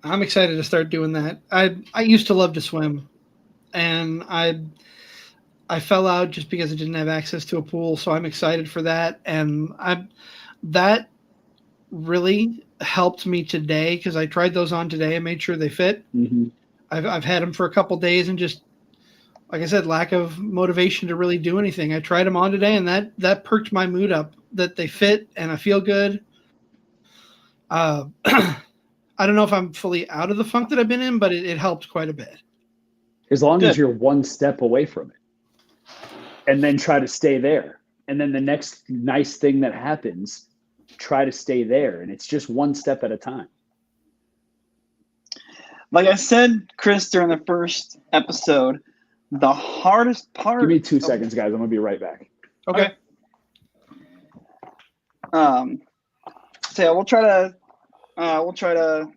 I'm excited to start doing that. I used to love to swim, and I fell out just because I didn't have access to a pool, so I'm excited for that. And that really helped me today because I tried those on today and made sure they fit. Mm-hmm. I've had them for a couple days and just, like I said, lack of motivation to really do anything. I tried them on today, and that perked my mood up. That they fit and I feel good. I don't know if I'm fully out of the funk that I've been in, but it helped quite a bit. As long as you're one step away from it. And then try to stay there. And then the next nice thing that happens, try to stay there. And it's just one step at a time. Like I said, Chris, during the first episode, the hardest part. Give me 2 seconds, guys. I'm going to be right back. Okay. So yeah, we'll try to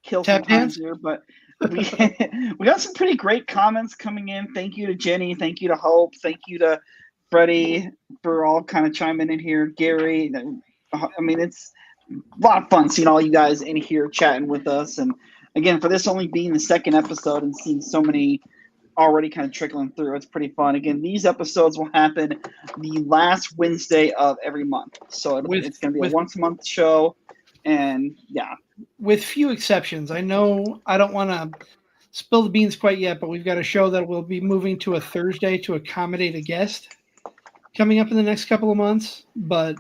kill some time here, but we got some pretty great comments coming in. Thank you to Jenny. Thank you to Hope. Thank you to Freddie for all kind of chiming in here. Gary. I mean, it's a lot of fun seeing all you guys in here chatting with us. And again, for this only being the second episode and seeing so many already kind of trickling through, it's pretty fun. Again, these episodes will happen the last Wednesday of every month. So it's going to be a once-a-month show. And yeah. With few exceptions. I know I don't want to spill the beans quite yet, but we've got a show that will be moving to a Thursday to accommodate a guest coming up in the next couple of months. But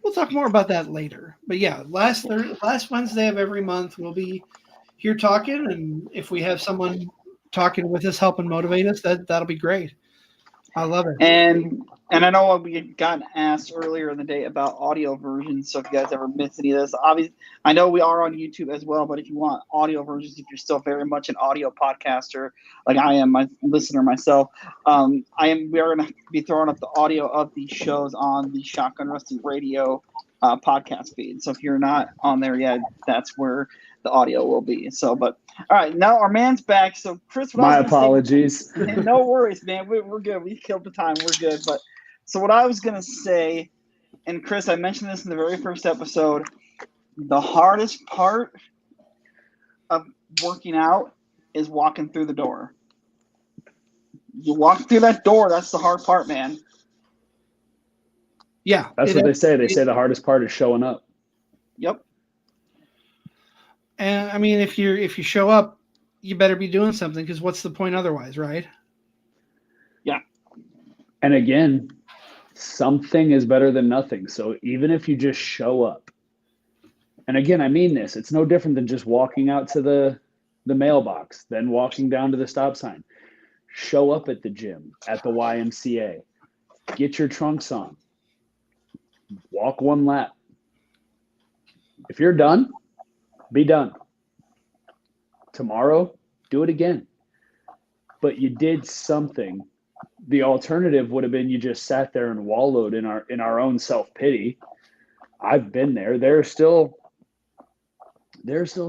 we'll talk more about that later. But yeah, last Wednesday of every month, we'll be here talking. And if we have someone talking with us, helping motivate us, that'll be great. I love it. And I know we had gotten asked earlier in the day about audio versions. So if you guys ever missed any of this, obviously, I know we are on YouTube as well. But if you want audio versions, if you're still very much an audio podcaster, like I am, my listener myself, we are going to be throwing up the audio of these shows on the Shotgun Wrestling Radio podcast feed. So if you're not on there yet, that's where the audio will be. So, but all right, now our man's back. So Chris, my apologies. No worries, man. We're good. We killed the time. We're good. But so what I was gonna say, and Chris, I mentioned this in the very first episode. The hardest part of working out is walking through the door. You walk through that door. That's the hard part, man. Yeah, that's what they say. They say the hardest part is showing up. Yep. And I mean, if you show up, you better be doing something, because what's the point otherwise, right? Yeah. And again, something is better than nothing. So even if you just show up, and again, I mean this, it's no different than just walking out to the mailbox, then walking down to the stop sign. Show up at the gym, at the YMCA, get your trunks on, walk one lap. If you're done, be done. Tomorrow, do it again. But you did something. The alternative would have been you just sat there and wallowed in our own self-pity. I've been there. There are still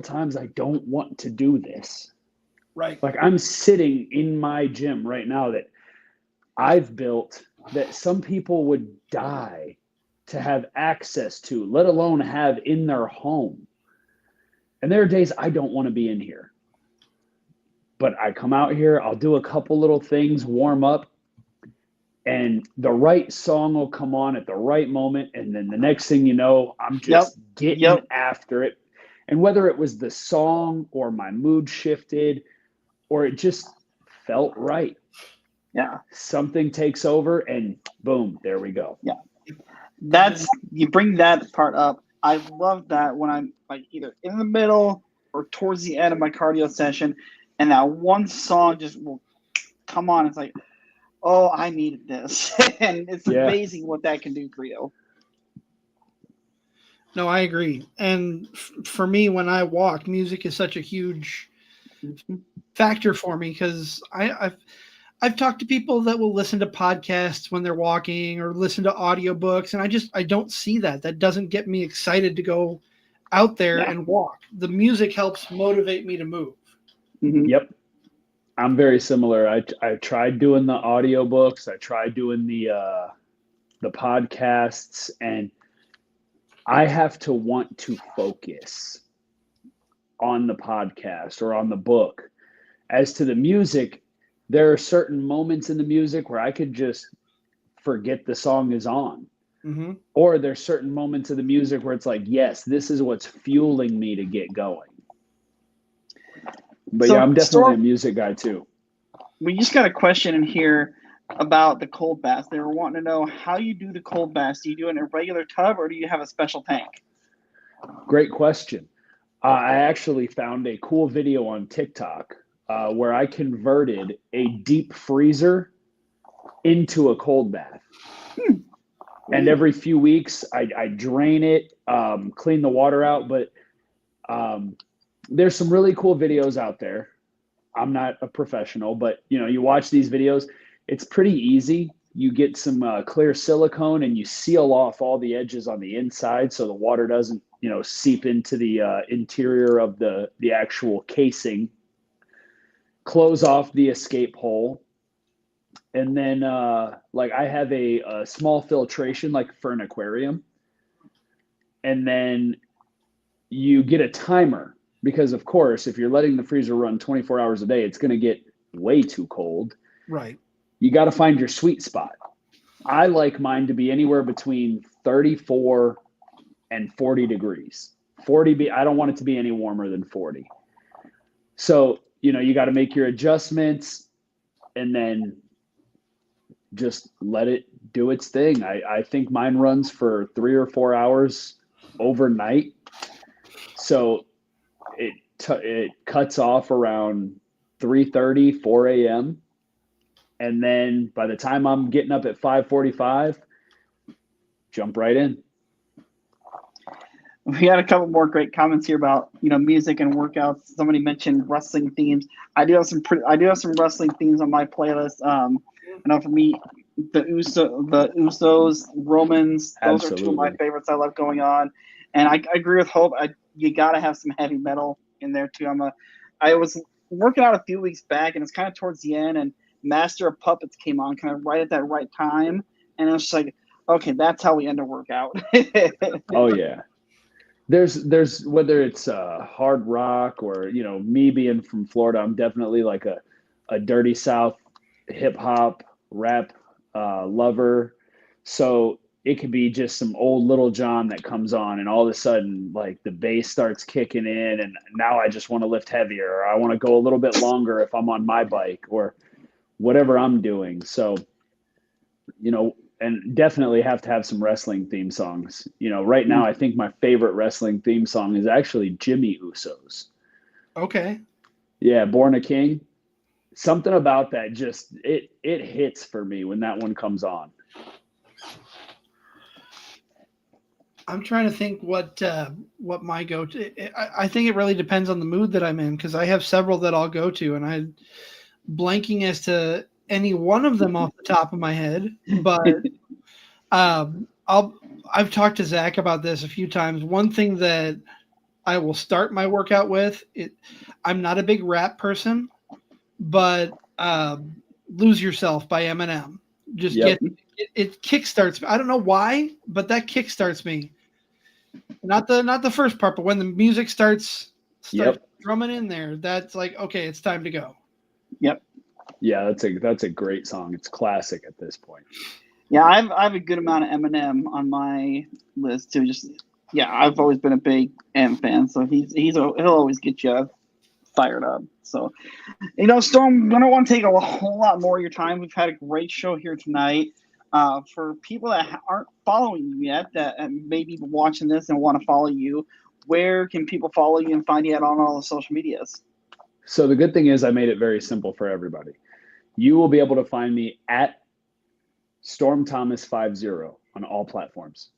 times I don't want to do this. Right. Like I'm sitting in my gym right now that I've built that some people would die to have access to, let alone have in their home. And there are days I don't want to be in here. But I come out here, I'll do a couple little things, warm up, and the right song will come on at the right moment. And then the next thing you know, I'm just getting after it. And whether it was the song or my mood shifted or it just felt right. Yeah. Something takes over and boom, there we go. Yeah. You bring that part up. I love that when I'm like either in the middle or towards the end of my cardio session and that one song just will come on. It's like, oh, I needed this. And it's amazing what that can do for you. No, I agree. And for me, when I walk, music is such a huge factor for me because I've talked to people that will listen to podcasts when they're walking or listen to audiobooks, and I don't see that. That doesn't get me excited to go out there and walk. The music helps motivate me to move. Mm-hmm. Yep. I'm very similar. I tried doing the audiobooks. I tried doing the podcasts, and I have to want to focus on the podcast or on the book. As to the music, there are certain moments in the music where I could just forget the song is on. Mm-hmm. Or there's certain moments of the music where it's like, yes, this is what's fueling me to get going. But so, I'm definitely a music guy too. We just got a question in here about the cold bath. They were wanting to know how you do the cold bath. Do you do it in a regular tub or do you have a special tank? Great question. I actually found a cool video on TikTok where I converted a deep freezer into a cold bath. And every few weeks I drain it, clean the water out. But there's some really cool videos out there. I'm not a professional, but you watch these videos, it's pretty easy. You get some clear silicone and you seal off all the edges on the inside so the water doesn't, seep into the interior of the actual casing. Close off the escape hole. And then I have a small filtration like for an aquarium. And then you get a timer because, of course, if you're letting the freezer run 24 hours a day, it's going to get way too cold. Right. You got to find your sweet spot. I like mine to be anywhere between 34 and 40 degrees. I don't want it to be any warmer than 40. So, you got to make your adjustments and then just let it do its thing. I think mine runs for 3 or 4 hours overnight. So it cuts off around 3:30, 4 a.m. And then by the time I'm getting up at 5:45, jump right in. We had a couple more great comments here about music and workouts. Somebody mentioned wrestling themes. I do have some wrestling themes on my playlist. I know for me, the Usos, Romans, those Absolutely. are two of my favorites. I love going on, and I agree with Hope. You gotta have some heavy metal in there too. I was working out a few weeks back, and it's kind of towards the end, and Master of Puppets came on kind of right at that right time, and I was just like, okay, that's how we end a workout. Oh yeah. There's whether it's hard rock or me being from Florida, I'm definitely like a dirty South hip hop rap lover. So it could be just some old Little John that comes on, and all of a sudden like the bass starts kicking in, and now I just want to lift heavier, or I want to go a little bit longer if I'm on my bike or whatever I'm doing. So and definitely have to have some wrestling theme songs. Right now, I think my favorite wrestling theme song is actually Jimmy Uso's. Okay. Yeah, Born a King. Something about that just it hits for me when that one comes on. I'm trying to think what my go-to. I think it really depends on the mood that I'm in because I have several that I'll go to, and I'm blanking as to any one of them off the top of my head, but I've talked to Zach about this a few times. One thing that I will start my workout with, I'm not a big rap person, but "Lose Yourself" by Eminem just Yep. it kickstarts me. I don't know why, but that kickstarts me. Not the first part, but when the music starts drumming in there, that's like, okay, it's time to go. Yep. Yeah, that's a great song. It's classic at this point. Yeah, I have a good amount of Eminem on my list too. I've always been a big M fan, so he'll always get you fired up. So, Storm, I don't want to take a whole lot more of your time. We've had a great show here tonight. For people that aren't following you yet, that maybe watching this and want to follow you, where can people follow you and find you on all the social medias? So the good thing is I made it very simple for everybody. You will be able to find me at StormThomas50 on all platforms.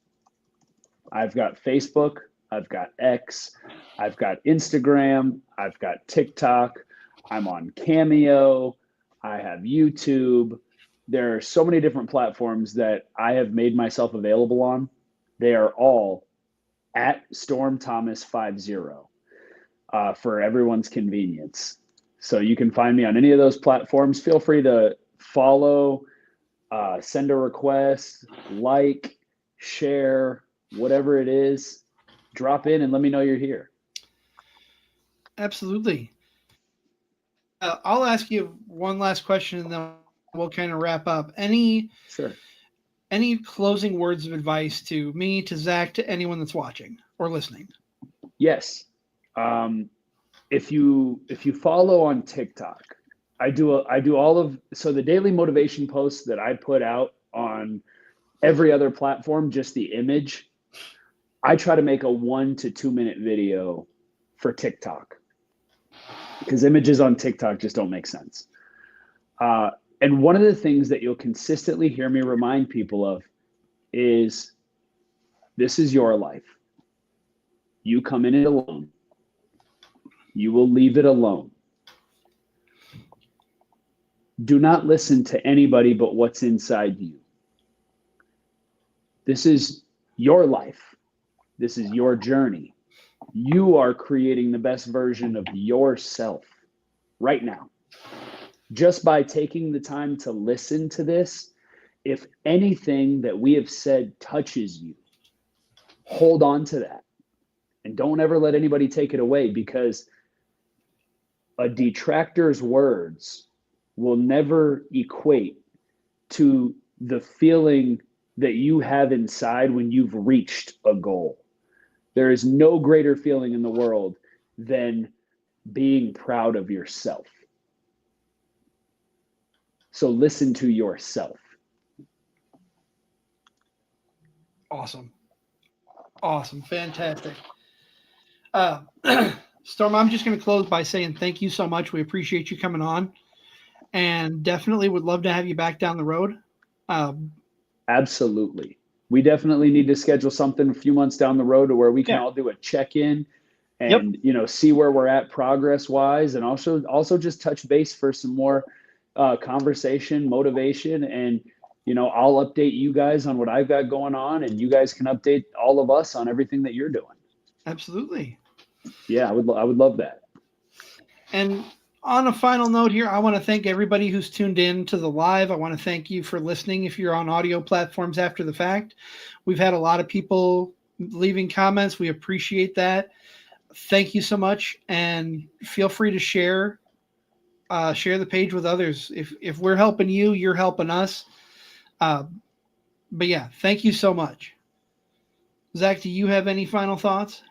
I've got Facebook, I've got X, I've got Instagram, I've got TikTok, I'm on Cameo, I have YouTube. There are so many different platforms that I have made myself available on. They are all at StormThomas50 for everyone's convenience. So you can find me on any of those platforms. Feel free to follow, send a request, like, share, whatever it is. Drop in and let me know you're here. Absolutely. I'll ask you one last question and then we'll kind of wrap up. Any closing words of advice to me, to Zach, to anyone that's watching or listening? Yes. If you follow on TikTok, I do all of the daily motivation posts that I put out on every other platform, just the image. I try to make a 1 to 2 minute video for TikTok because images on TikTok just don't make sense. And one of the things that you'll consistently hear me remind people of is this is your life. You come in it alone. You will leave it alone. Do not listen to anybody but what's inside you. This is your life. This is your journey. You are creating the best version of yourself right now. Just by taking the time to listen to this, if anything that we have said touches you, hold on to that. And don't ever let anybody take it away, because a detractor's words will never equate to the feeling that you have inside when you've reached a goal. There is no greater feeling in the world than being proud of yourself. So listen to yourself. Awesome. Fantastic. Storm, I'm just going to close by saying thank you so much. We appreciate you coming on, and definitely would love to have you back down the road. Absolutely. We definitely need to schedule something a few months down the road to where we can all do a check-in and, see where we're at progress wise, and also just touch base for some more conversation, motivation, and, I'll update you guys on what I've got going on, and you guys can update all of us on everything that you're doing. Absolutely. Yeah, I would love that. And on a final note here, I want to thank everybody who's tuned in to the live. I want to thank you for listening if you're on audio platforms after the fact. We've had a lot of people leaving comments. We appreciate that. Thank you so much. And feel free to share the page with others. If we're helping you, you're helping us. But yeah, thank you so much. Zach, do you have any final thoughts?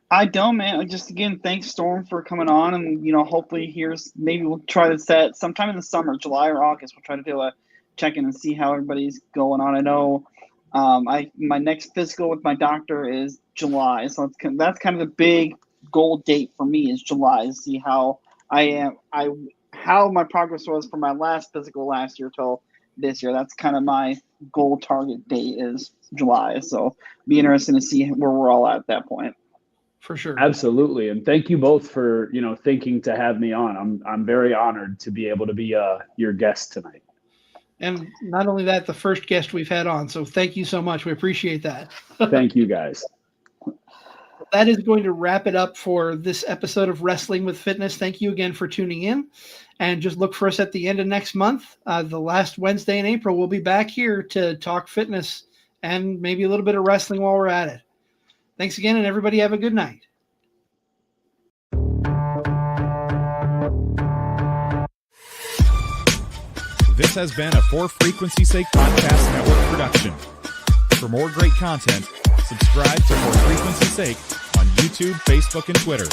I don't, man. Just again, thanks, Storm, for coming on, and hopefully maybe we'll try to set sometime in the summer, July or August. We'll try to do a check-in and see how everybody's going on. I know, my next physical with my doctor is July, so that's kind of the big goal date for me is July, to see how how my progress was from my last physical last year till this year. That's kind of my goal target date is July. So be interesting to see where we're all at that point. For sure. Absolutely. And thank you both for, thinking to have me on. I'm very honored to be able to be your guest tonight. And not only that, the first guest we've had on. So thank you so much. We appreciate that. Thank you guys. That is going to wrap it up for this episode of Wrestling with Fitness. Thank you again for tuning in. And just look for us at the end of next month. The last Wednesday in April, we'll be back here to talk fitness and maybe a little bit of wrestling while we're at it. Thanks again, and everybody have a good night. This has been a For Frequency's Sake Podcast Network production. For more great content, subscribe to For Frequency's Sake on YouTube, Facebook, and Twitter.